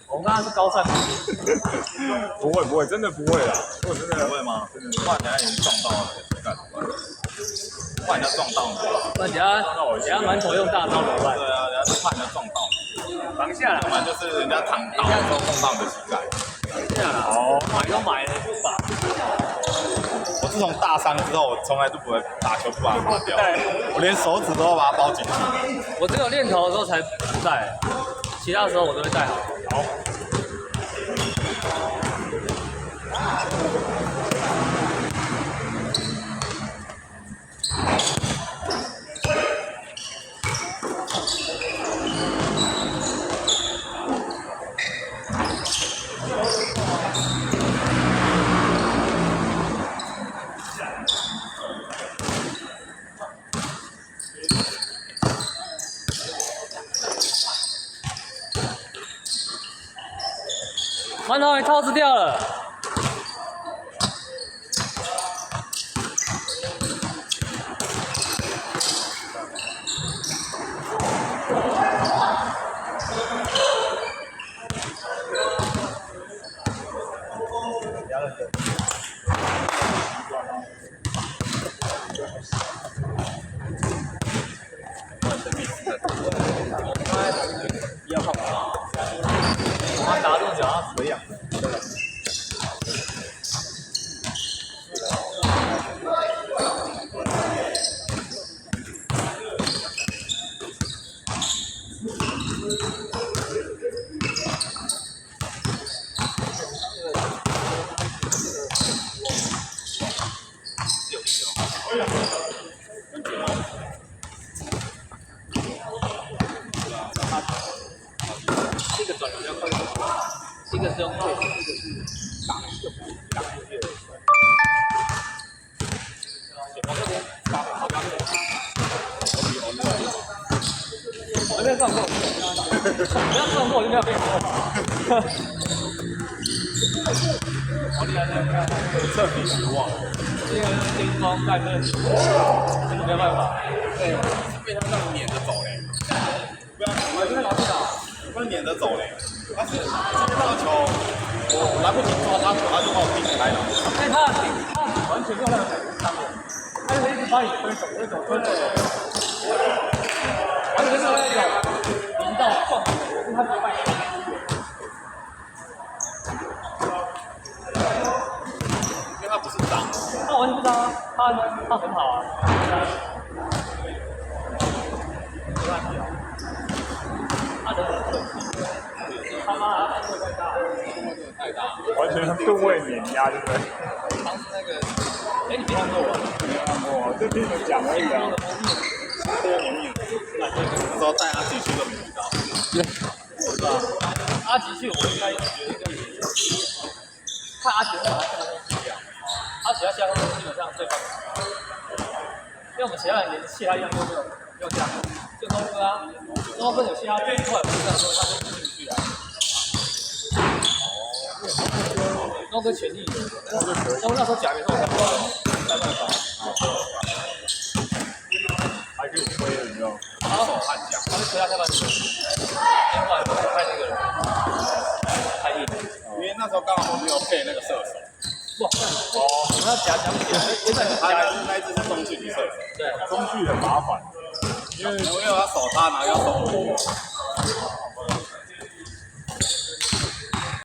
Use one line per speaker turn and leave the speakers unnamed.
我刚刚是高战。
不会，真的不会啦。
如果真的会吗？真的，不然等下你撞到了，干什么？不然人家撞到你，
那等下满手用大招怎么办？
对啊，人家怕人家撞到你，
挡下来，
要不然就是人家躺倒的时候碰到你的膝盖。
挡下来。哦，买都买了就把。
我自从大伤之后，我从来都不会打球不把它拔掉，我连手指都要把它包紧。
我只有练头的时候才不戴，其他时候我都会戴好。好。馒头，你套子掉了。要看我，他打中脚，他腿痒。这个转比较快，一个是用退，一个是挡一个。往这边打，好打。我在撞过，不要撞过我就没有被过。好厉害！
彻底失望。
这个金光带刃，真的没有办法。
对，被他这样撵着走嘞。不要，我真的老不打，不然撵着走嘞。他是接到球，我来不及抓他球，他就把我顶开了。
但他完全没有让他改变上面，他就一直把你推走，完全是那种引导撞，他不会。
因为他不是脏，
他完全不脏啊，他很好啊。没关系啊，他人很客气，他妈他动作太大了，
太大。
完全吨位碾压，对不对？
当时那个，
你没看过我？
没看过，就听你们讲而已啊。
多蒙面，那时候带他进去都没遇到。
是吧？阿吉去，我应该觉得跟看阿吉的话，他现在都是一样。阿吉他下课基本上最棒，因为我们其他人连其他一样都没有这样，就东哥啊，东哥有其他最快，我就这样说，他就不进去啊。东哥全力，东哥那时候假面说我才不知道，没办法。
还可以推的，你知道吗？
然后他会推他下半身，因为后来拍那个人太硬了，
因为那时候刚好我没有配那个射手。
哇，我们要夹不起来，现在
他那一只是中距离射手，
对，
中距很麻烦，
因为他守他，然后要守我。